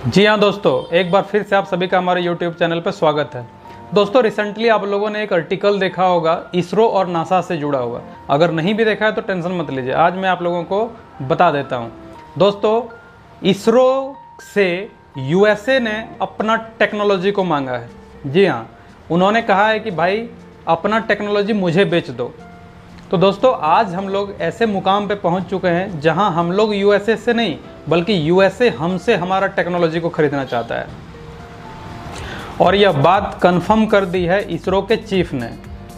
जी हाँ दोस्तों, एक बार फिर से आप सभी का हमारे YouTube चैनल पर स्वागत है। दोस्तों, रिसेंटली आप लोगों ने एक आर्टिकल देखा होगा इसरो और नासा से जुड़ा हुआ। अगर नहीं भी देखा है तो टेंशन मत लीजिए, आज मैं आप लोगों को बता देता हूँ। दोस्तों, इसरो से USA ने अपना टेक्नोलॉजी को मांगा है। जी हाँ, उन्होंने कहा है कि भाई अपना टेक्नोलॉजी मुझे बेच दो। तो दोस्तों, आज हम लोग ऐसे मुकाम पे पहुंच चुके हैं जहां हम लोग USA से नहीं बल्कि USA हमसे हमारा टेक्नोलॉजी को खरीदना चाहता है। और यह बात कंफर्म कर दी है इसरो के चीफ ने।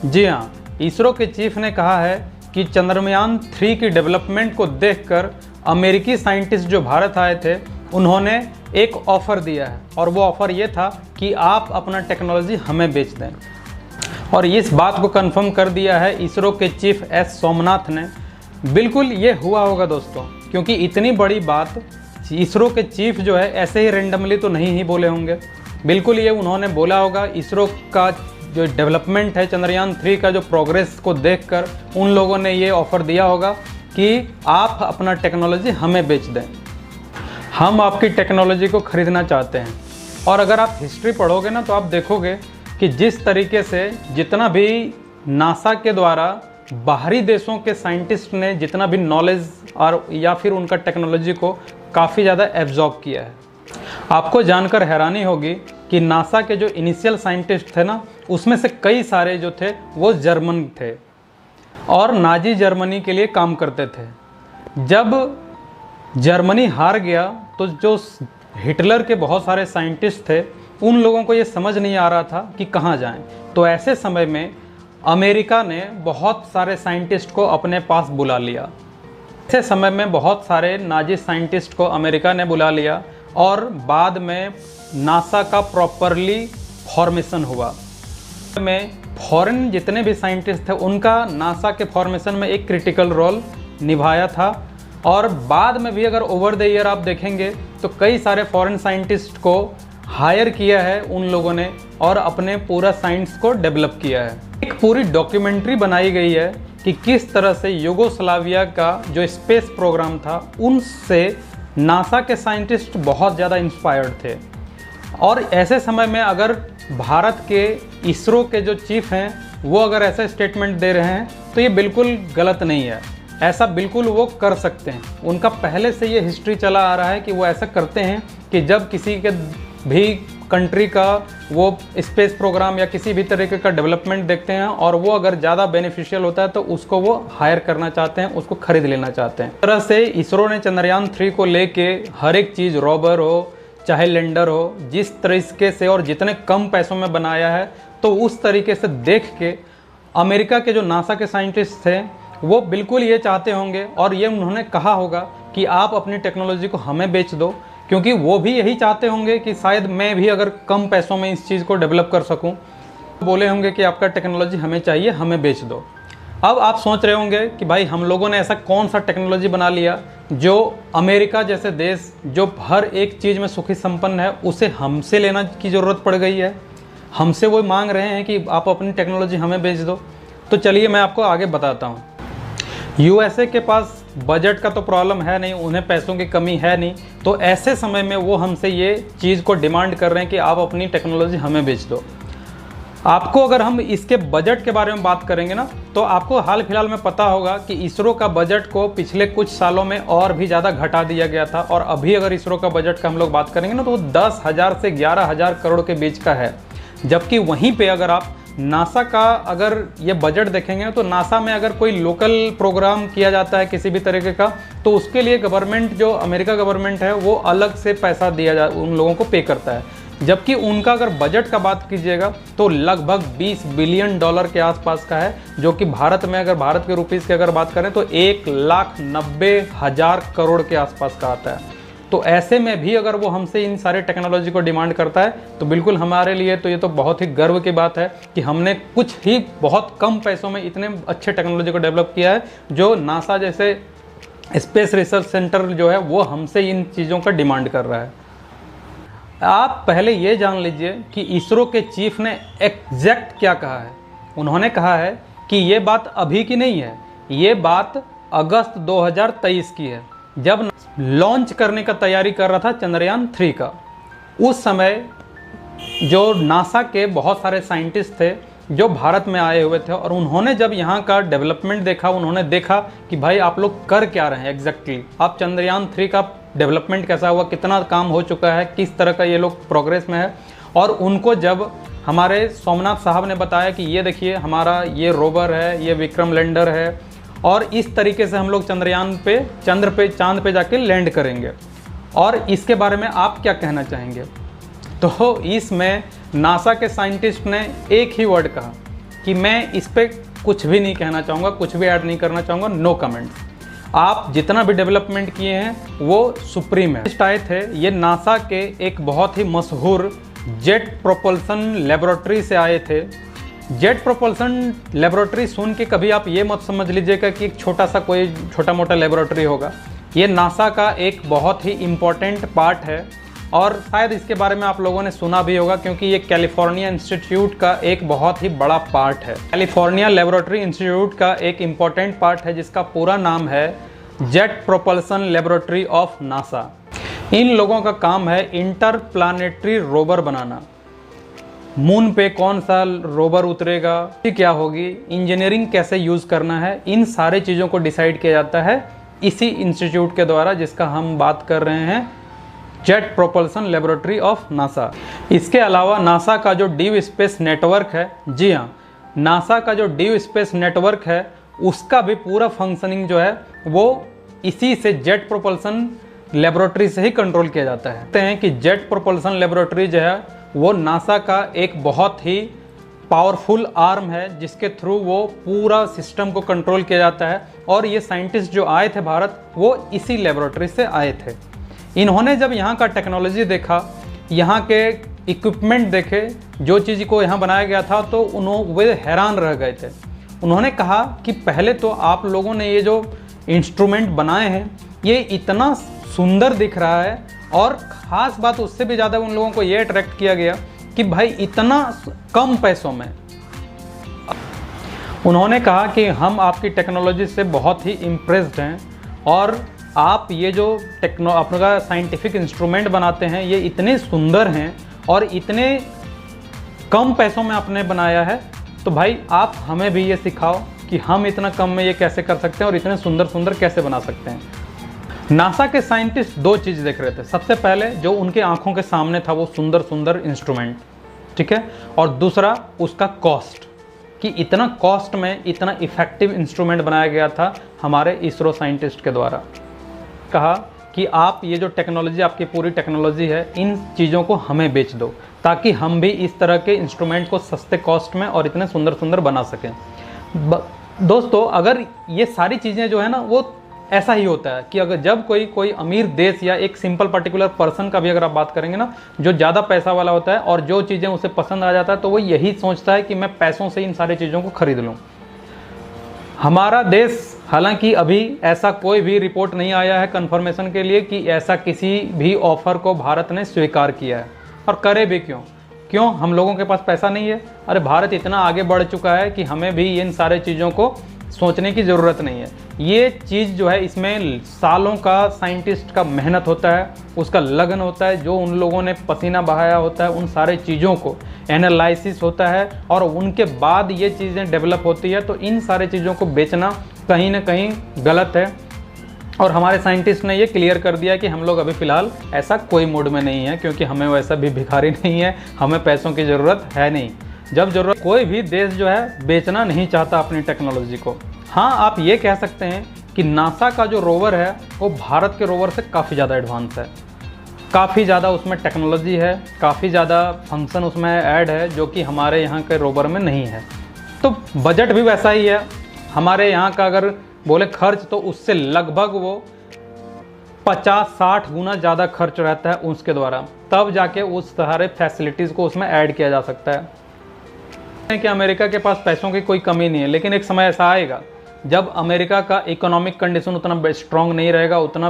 जी हाँ, इसरो के चीफ ने कहा है कि चंद्रयान 3 की डेवलपमेंट को देखकर अमेरिकी साइंटिस्ट जो भारत आए थे उन्होंने एक ऑफ़र दिया है, और वो ऑफ़र ये था कि आप अपना टेक्नोलॉजी हमें बेच दें। और इस बात को कंफर्म कर दिया है इसरो के चीफ S सोमनाथ ने। बिल्कुल ये हुआ होगा दोस्तों, क्योंकि इतनी बड़ी बात इसरो के चीफ जो है ऐसे ही रेंडमली तो नहीं ही बोले होंगे। बिल्कुल ये उन्होंने बोला होगा। इसरो का जो डेवलपमेंट है, चंद्रयान 3 का जो प्रोग्रेस को देखकर उन लोगों ने ये ऑफ़र दिया होगा कि आप अपना टेक्नोलॉजी हमें बेच दें, हम आपकी टेक्नोलॉजी को ख़रीदना चाहते हैं। और अगर आप हिस्ट्री पढ़ोगे ना तो आप देखोगे कि जिस तरीके से जितना भी नासा के द्वारा बाहरी देशों के साइंटिस्ट ने जितना भी नॉलेज और या फिर उनका टेक्नोलॉजी को काफ़ी ज़्यादा एब्जॉर्ब किया है, आपको जानकर हैरानी होगी कि नासा के जो इनिशियल साइंटिस्ट थे ना, उसमें से कई सारे जो थे वो जर्मन थे और नाजी जर्मनी के लिए काम करते थे। जब जर्मनी हार गया तो जो हिटलर के बहुत सारे साइंटिस्ट थे उन लोगों को ये समझ नहीं आ रहा था कि कहाँ जाएं। तो ऐसे समय में अमेरिका ने बहुत सारे साइंटिस्ट को अपने पास बुला लिया। ऐसे समय में बहुत सारे नाजी साइंटिस्ट को अमेरिका ने बुला लिया और बाद में नासा का प्रॉपरली फॉर्मेशन हुआ। में फॉरेन जितने भी साइंटिस्ट थे उनका नासा के फॉर्मेशन में एक क्रिटिकल रोल निभाया था। और बाद में भी अगर ओवर द ईयर आप देखेंगे तो कई सारे फॉरेन साइंटिस्ट को हायर किया है उन लोगों ने और अपने पूरा साइंस को डेवलप किया है। एक पूरी डॉक्यूमेंट्री बनाई गई है कि किस तरह से युगोस्लाविया का जो स्पेस प्रोग्राम था उनसे नासा के साइंटिस्ट बहुत ज़्यादा इंस्पायर्ड थे। और ऐसे समय में अगर भारत के इसरो के जो चीफ हैं वो अगर ऐसा स्टेटमेंट दे रहे हैं तो ये बिल्कुल गलत नहीं है। ऐसा बिल्कुल वो कर सकते हैं। उनका पहले से ये हिस्ट्री चला आ रहा है कि वो ऐसा करते हैं कि जब किसी के भी कंट्री का वो स्पेस प्रोग्राम या किसी भी तरीके का डेवलपमेंट देखते हैं और वो अगर ज़्यादा बेनिफिशियल होता है तो उसको वो हायर करना चाहते हैं, उसको खरीद लेना चाहते हैं। इस तरह से इसरो ने चंद्रयान 3 को लेके हर एक चीज़, रोवर हो चाहे लैंडर हो, जिस तरीके से और जितने कम पैसों में बनाया है, तो उस तरीके से देख के अमेरिका के जो नासा के साइंटिस्ट थे वो बिल्कुल ये चाहते होंगे और ये उन्होंने कहा होगा कि आप अपनी टेक्नोलॉजी को हमें बेच दो, क्योंकि वो भी यही चाहते होंगे कि शायद मैं भी अगर कम पैसों में इस चीज़ को डेवलप कर सकूं। बोले होंगे कि आपका टेक्नोलॉजी हमें चाहिए, हमें बेच दो। अब आप सोच रहे होंगे कि भाई हम लोगों ने ऐसा कौन सा टेक्नोलॉजी बना लिया जो अमेरिका जैसे देश जो हर एक चीज़ में सुखी संपन्न है उसे हमसे लेना की ज़रूरत पड़ गई है, हमसे वो मांग रहे हैं कि आप अपनी टेक्नोलॉजी हमें बेच दो। तो चलिए मैं आपको आगे बताता हूँ। USA के पास बजट का तो प्रॉब्लम है नहीं, उन्हें पैसों की कमी है नहीं, तो ऐसे समय में वो हमसे ये चीज़ को डिमांड कर रहे हैं कि आप अपनी टेक्नोलॉजी हमें बेच दो। आपको अगर हम इसके बजट के बारे में बात करेंगे ना तो आपको हाल फिलहाल में पता होगा कि इसरो का बजट को पिछले कुछ सालों में और भी ज़्यादा घटा दिया गया था। और अभी अगर इसरो का बजट का हम लोग बात करेंगे ना तो वो 10,000 से 11,000 करोड़ के बीच का है। जबकि वहीं पर अगर आप नासा का अगर ये बजट देखेंगे तो नासा में अगर कोई लोकल प्रोग्राम किया जाता है किसी भी तरीके का तो उसके लिए गवर्नमेंट, जो अमेरिका गवर्नमेंट है, वो अलग से पैसा उन लोगों को पे करता है। जबकि उनका अगर बजट का बात कीजिएगा तो लगभग $20 बिलियन के आसपास का है, जो कि भारत में अगर भारत के रुपीज़ की अगर बात करें तो 1,90,000 करोड़ के आसपास का आता है। तो ऐसे में भी अगर वो हमसे इन सारे टेक्नोलॉजी को डिमांड करता है तो बिल्कुल हमारे लिए तो ये तो बहुत ही गर्व की बात है कि हमने कुछ ही बहुत कम पैसों में इतने अच्छे टेक्नोलॉजी को डेवलप किया है, जो नासा जैसे स्पेस रिसर्च सेंटर जो है वो हमसे इन चीज़ों का डिमांड कर रहा है। आप पहले ये जान लीजिए कि इसरो के चीफ ने एग्जैक्ट क्या कहा है। उन्होंने कहा है कि ये बात अभी की नहीं है, ये बात अगस्त 2023 की है, जब लॉन्च करने का तैयारी कर रहा था चंद्रयान 3 का। उस समय जो नासा के बहुत सारे साइंटिस्ट थे जो भारत में आए हुए थे, और उन्होंने जब यहाँ का डेवलपमेंट देखा, उन्होंने देखा कि भाई आप लोग कर क्या रहे हैं एग्जैक्टली, आप चंद्रयान 3 का डेवलपमेंट कैसा हुआ, कितना काम हो चुका है, किस तरह का ये लोग प्रोग्रेस में है। और उनको जब हमारे सोमनाथ साहब ने बताया कि ये देखिए हमारा ये रोवर है, ये विक्रम लैंडर है, और इस तरीके से हम लोग चंद्रयान पे चांद पे जाके लैंड करेंगे, और इसके बारे में आप क्या कहना चाहेंगे। तो इसमें नासा के साइंटिस्ट ने एक ही वर्ड कहा कि मैं इस पर कुछ भी नहीं कहना चाहूँगा, कुछ भी ऐड नहीं करना चाहूँगा, नो कमेंट्स। आप जितना भी डेवलपमेंट किए हैं वो सुप्रीम है। आए थे ये नासा के एक बहुत ही मशहूर जेट प्रोपल्सन लेबोरेटरी से आए थे। जेट प्रोपल्सन लेबोरेटरी सुन के कभी आप ये मत समझ लीजिएगा कि एक कोई छोटा मोटा लेबोरेटरी होगा। ये नासा का एक बहुत ही इम्पोर्टेंट पार्ट है, और शायद इसके बारे में आप लोगों ने सुना भी होगा क्योंकि ये कैलिफोर्निया इंस्टीट्यूट का एक बहुत ही बड़ा पार्ट है। कैलिफोर्निया लेबोरेटरी इंस्टीट्यूट का एक इम्पॉर्टेंट पार्ट है जिसका पूरा नाम है jet propulsion laboratory of NASA. इन लोगों का काम है इंटरप्लानेटरी रोवर बनाना। मून पे कौन सा रोवर उतरेगा, क्या होगी, इंजीनियरिंग कैसे यूज़ करना है, इन सारे चीज़ों को डिसाइड किया जाता है इसी इंस्टीट्यूट के द्वारा जिसका हम बात कर रहे हैं, jet propulsion laboratory of NASA. इसके अलावा नासा का जो डीप स्पेस नेटवर्क है, जी हाँ, नासा का जो डीप स्पेस नेटवर्क है उसका भी पूरा फंक्शनिंग जो है वो इसी से जेट प्रोपल्सन लेबोरेटरी से ही कंट्रोल किया जाता है। कहते हैं कि जेट प्रोपल्सन लेबोरेटरी जो है वो नासा का एक बहुत ही पावरफुल आर्म है जिसके थ्रू वो पूरा सिस्टम को कंट्रोल किया जाता है। और ये साइंटिस्ट जो आए थे भारत, वो इसी लेबोरेटरी से आए थे। इन्होंने जब यहाँ का टेक्नोलॉजी देखा, यहाँ के इक्विपमेंट देखे, जो चीज़ को यहाँ बनाया गया था, तो वे हैरान रह गए थे। उन्होंने कहा कि पहले तो आप लोगों ने ये जो इंस्ट्रूमेंट बनाए हैं ये इतना सुंदर दिख रहा है, और ख़ास बात उससे भी ज़्यादा उन लोगों को ये अट्रैक्ट किया गया कि भाई इतना कम पैसों में। उन्होंने कहा कि हम आपकी टेक्नोलॉजी से बहुत ही इम्प्रेस्ड हैं, और आप ये जो अपना साइंटिफिक इंस्ट्रूमेंट बनाते हैं ये इतने सुंदर हैं और इतने कम पैसों में आपने बनाया है, तो भाई आप हमें भी ये सिखाओ कि हम इतना कम में ये कैसे कर सकते हैं और इतने सुंदर सुंदर कैसे बना सकते हैं। नासा के साइंटिस्ट दो चीज़ देख रहे थे। सबसे पहले जो उनके आंखों के सामने था वो सुंदर सुंदर इंस्ट्रूमेंट, ठीक है, और दूसरा उसका कॉस्ट, कि इतना कॉस्ट में इतना इफ़ेक्टिव इंस्ट्रूमेंट बनाया गया था हमारे इसरो साइंटिस्ट के द्वारा। कहा कि आप ये जो टेक्नोलॉजी, आपकी पूरी टेक्नोलॉजी है, इन चीज़ों को हमें बेच दो ताकि हम भी इस तरह के इंस्ट्रूमेंट को सस्ते कॉस्ट में और इतने सुंदर सुंदर बना सकें। दोस्तों, अगर ये सारी चीज़ें जो है ना, वो ऐसा ही होता है कि अगर जब कोई अमीर देश या एक सिंपल पर्टिकुलर पर्सन का भी अगर आप बात करेंगे ना, जो ज़्यादा पैसा वाला होता है और जो चीज़ें उसे पसंद आ जाता है, तो वो यही सोचता है कि मैं पैसों से इन सारी चीज़ों को खरीद लूँ। हमारा देश, हालांकि अभी ऐसा कोई भी रिपोर्ट नहीं आया है कंफर्मेशन के लिए कि ऐसा किसी भी ऑफ़र को भारत ने स्वीकार किया है, और करे भी क्यों हम लोगों के पास पैसा नहीं है। अरे भारत इतना आगे बढ़ चुका है कि हमें भी इन सारे चीज़ों को सोचने की ज़रूरत नहीं है। ये चीज़ जो है, इसमें सालों का साइंटिस्ट का मेहनत होता है, उसका लगन होता है, जो उन लोगों ने पसीना बहाया होता है, उन सारे चीज़ों को एनालिसिस होता है, और उनके बाद ये चीज़ें डेवलप होती है। तो इन सारे चीज़ों को बेचना कहीं ना कहीं गलत है, और हमारे साइंटिस्ट ने ये क्लियर कर दिया कि हम लोग अभी फ़िलहाल ऐसा कोई मूड में नहीं है, क्योंकि हमें वैसा भी भिखारी नहीं है, हमें पैसों की ज़रूरत है नहीं। जब ज़रूरत, कोई भी देश जो है बेचना नहीं चाहता अपनी टेक्नोलॉजी को। हाँ, आप ये कह सकते हैं कि नासा का जो रोवर है वो भारत के रोवर से काफ़ी ज़्यादा एडवांस है, काफ़ी ज़्यादा उसमें टेक्नोलॉजी है, काफ़ी ज़्यादा फंक्शन उसमें ऐड है जो कि हमारे यहाँ के रोवर में नहीं है। तो बजट भी वैसा ही है हमारे यहाँ का, अगर बोले खर्च, तो उससे लगभग वो 50-60 गुना ज़्यादा खर्च रहता है उसके द्वारा, तब जाके उस सारे फैसिलिटीज़ को उसमें ऐड किया जा सकता है। कि अमेरिका के पास पैसों की कोई कमी नहीं है, लेकिन एक समय ऐसा आएगा जब अमेरिका का इकोनॉमिक कंडीशन उतना स्ट्रॉन्ग नहीं रहेगा, उतना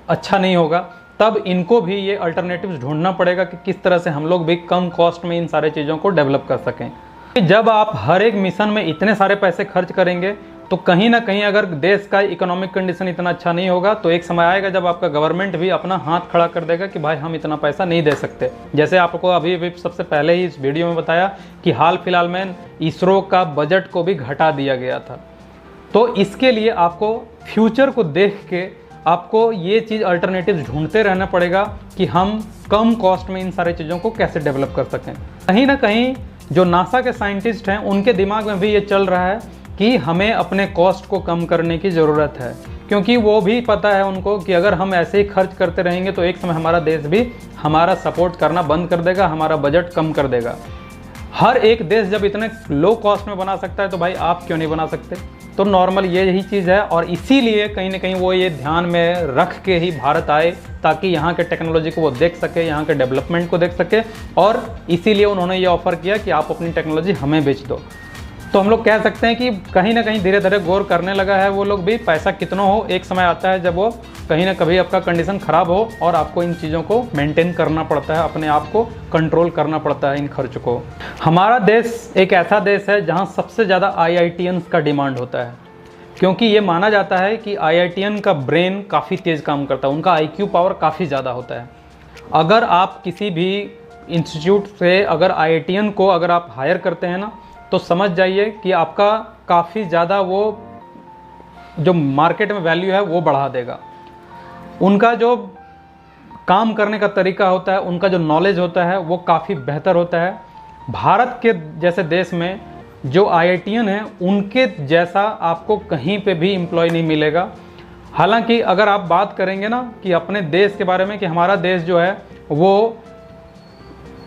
अच्छा नहीं होगा, तब इनको भी ये अल्टरनेटिव्स ढूंढना पड़ेगा कि किस तरह से हम लोग भी कम कॉस्ट में इन सारे चीज़ों को डेवलप कर सकें। जब आप हर एक मिशन में इतने सारे पैसे खर्च करेंगे तो कहीं ना कहीं अगर देश का इकोनॉमिक कंडीशन इतना अच्छा नहीं होगा तो एक समय आएगा जब आपका गवर्नमेंट भी अपना हाथ खड़ा कर देगा कि भाई हम इतना पैसा नहीं दे सकते। जैसे आपको अभी सबसे पहले ही इस वीडियो में बताया कि हाल फिलहाल में इसरो का बजट को भी घटा दिया गया था। तो इसके लिए आपको फ्यूचर को देख के आपको ये चीज़ अल्टरनेटिव ढूंढते रहना पड़ेगा कि हम कम कॉस्ट में इन सारी चीज़ों को कैसे डेवलप कर सकें। कहीं ना कहीं जो नासा के साइंटिस्ट हैं उनके दिमाग में भी ये चल रहा है कि हमें अपने कॉस्ट को कम करने की ज़रूरत है, क्योंकि वो भी पता है उनको कि अगर हम ऐसे ही खर्च करते रहेंगे तो एक समय हमारा देश भी हमारा सपोर्ट करना बंद कर देगा, हमारा बजट कम कर देगा। हर एक देश जब इतने लो कॉस्ट में बना सकता है तो भाई आप क्यों नहीं बना सकते। तो नॉर्मल ये यही चीज़ है और इसीलिए कहीं ना कहीं वो ये ध्यान में रख के ही भारत आए ताकि यहाँ के टेक्नोलॉजी को वो देख सके, यहाँ के डेवलपमेंट को देख सके, और इसीलिए उन्होंने ये ऑफ़र किया कि आप अपनी टेक्नोलॉजी हमें बेच दो। तो हम लोग कह सकते हैं कि कहीं ना कहीं धीरे धीरे गौर करने लगा है वो लोग भी। पैसा कितना हो, एक समय आता है जब वो कहीं ना कभी आपका कंडीशन ख़राब हो और आपको इन चीज़ों को मेंटेन करना पड़ता है, अपने आप को कंट्रोल करना पड़ता है इन खर्च को। हमारा देश एक ऐसा देश है जहां सबसे ज़्यादा IITians का डिमांड होता है, क्योंकि ये माना जाता है कि IITian का ब्रेन काफ़ी तेज़ काम करता है, उनका IQ पावर काफ़ी ज़्यादा होता है। अगर आप किसी भी इंस्टीट्यूट से अगर IITian को अगर आप हायर करते हैं ना तो समझ जाइए कि आपका काफ़ी ज़्यादा वो जो मार्केट में वैल्यू है वो बढ़ा देगा। उनका जो काम करने का तरीका होता है, उनका जो नॉलेज होता है वो काफ़ी बेहतर होता है। भारत के जैसे देश में जो IITian हैं उनके जैसा आपको कहीं पे भी एम्प्लॉय नहीं मिलेगा। हालांकि अगर आप बात करेंगे ना कि अपने देश के बारे में कि हमारा देश जो है वो,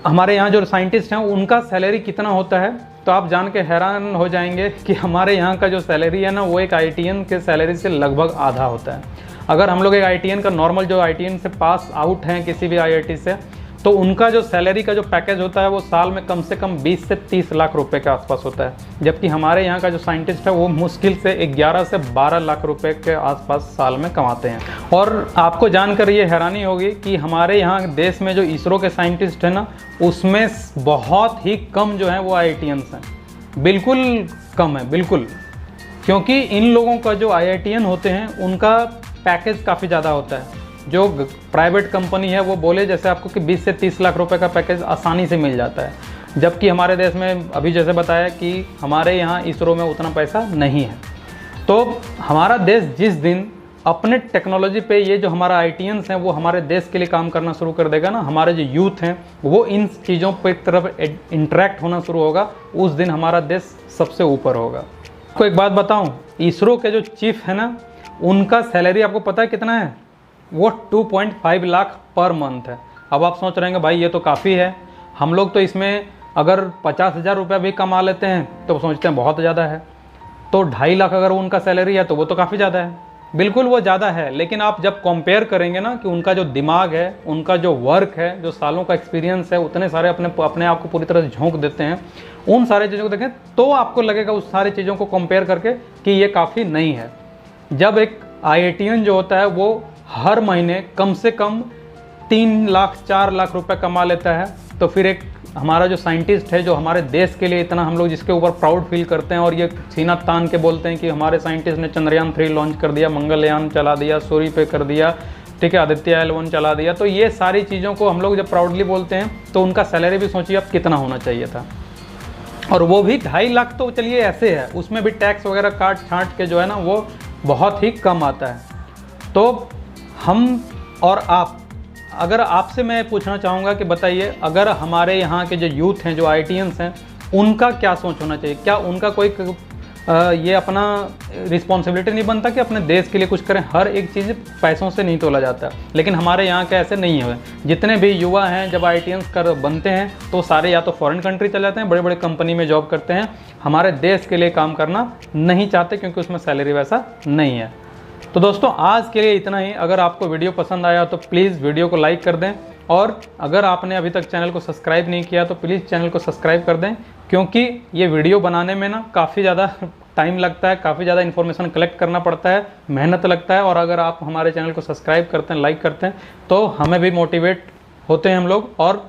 हमारे यहाँ जो साइंटिस्ट हैं उनका सैलरी कितना होता है, तो आप जान के हैरान हो जाएंगे कि हमारे यहाँ का जो सैलरी है ना वो एक IITian के सैलरी से लगभग आधा होता है। अगर हम लोग एक IITian का नॉर्मल जो IITian से पास आउट हैं किसी भी IIT से, तो उनका जो सैलरी का जो पैकेज होता है वो साल में कम से कम 20 से 30 लाख रुपए के आसपास होता है, जबकि हमारे यहाँ का जो साइंटिस्ट है वो मुश्किल से 11 से 12 लाख रुपए के आसपास साल में कमाते हैं। और आपको जानकर ये हैरानी होगी कि हमारे यहाँ देश में जो इसरो के साइंटिस्ट हैं ना उसमें बहुत ही कम जो है वो IITians हैं, बिल्कुल कम है, बिल्कुल। क्योंकि इन लोगों का जो IITian होते हैं उनका पैकेज काफ़ी ज़्यादा होता है। जो प्राइवेट कंपनी है वो बोले जैसे आपको कि 20 से 30 लाख रुपए का पैकेज आसानी से मिल जाता है, जबकि हमारे देश में अभी जैसे बताया कि हमारे यहाँ इसरो में उतना पैसा नहीं है। तो हमारा देश जिस दिन अपने टेक्नोलॉजी पे ये जो हमारा IITians हैं वो हमारे देश के लिए काम करना शुरू कर देगा ना, हमारे जो यूथ हैं वो इन चीज़ों पर तरफ इंटरेक्ट होना शुरू होगा, उस दिन हमारा देश सबसे ऊपर होगा। आपको एक बात बताऊँ, इसरो के जो चीफ है ना उनका सैलरी आपको पता है कितना है? वो 2.5 लाख पर मंथ है। अब आप सोच रहे हैं भाई ये तो काफ़ी है, हम लोग तो इसमें अगर 50,000 रुपया भी कमा लेते हैं तो सोचते हैं बहुत ज़्यादा है। तो 2.5 लाख अगर उनका सैलरी है तो वो तो काफ़ी ज़्यादा है, बिल्कुल वो ज़्यादा है। लेकिन आप जब कंपेयर करेंगे ना कि उनका जो दिमाग है, उनका जो वर्क है, जो सालों का एक्सपीरियंस है, उतने सारे अपने आप को पूरी तरह से झोंक देते हैं, उन सारे चीज़ों को देखें तो आपको लगेगा उस सारी चीज़ों को कंपेयर करके कि ये काफ़ी नहीं है। जब एक IITian जो होता है वो हर महीने कम से कम 3 लाख 4 लाख रुपए कमा लेता है, तो फिर एक हमारा जो साइंटिस्ट है जो हमारे देश के लिए इतना हम लोग जिसके ऊपर प्राउड फील करते हैं और ये सीना तान के बोलते हैं कि हमारे साइंटिस्ट ने चंद्रयान 3 लॉन्च कर दिया, मंगलयान चला दिया, सूर्य पे कर दिया, ठीक है, आदित्य L1 चला दिया। तो ये सारी चीज़ों को हम लोग जब प्राउडली बोलते हैं तो उनका सैलरी भी सोचिए अब कितना होना चाहिए था, और वो भी 2.5 लाख तो चलिए ऐसे है, उसमें भी टैक्स वगैरह काट छाँट के जो है ना वो बहुत ही कम आता है। तो हम और आप, अगर आपसे मैं पूछना चाहूँगा कि बताइए अगर हमारे यहाँ के जो यूथ हैं, जो IITians हैं, उनका क्या सोच होना चाहिए? क्या उनका कोई ये अपना रिस्पॉन्सिबिलिटी नहीं बनता कि अपने देश के लिए कुछ करें? हर एक चीज़ पैसों से नहीं तोला जाता, लेकिन हमारे यहाँ के ऐसे नहीं है। जितने भी युवा हैं जब IITians कर बनते हैं तो सारे या तो फॉरेन कंट्री चले जाते हैं, बड़े बड़े कंपनी में जॉब करते हैं, हमारे देश के लिए काम करना नहीं चाहते क्योंकि उसमें सैलरी वैसा नहीं है। तो दोस्तों आज के लिए इतना ही। अगर आपको वीडियो पसंद आया तो प्लीज़ वीडियो को लाइक कर दें, और अगर आपने अभी तक चैनल को सब्सक्राइब नहीं किया तो प्लीज़ चैनल को सब्सक्राइब कर दें, क्योंकि ये वीडियो बनाने में ना काफ़ी ज़्यादा टाइम लगता है, काफ़ी ज़्यादा इन्फॉर्मेशन कलेक्ट करना पड़ता है, मेहनत लगता है। और अगर आप हमारे चैनल को सब्सक्राइब करते हैं, लाइक करते हैं, तो हमें भी मोटिवेट होते हैं हम लोग और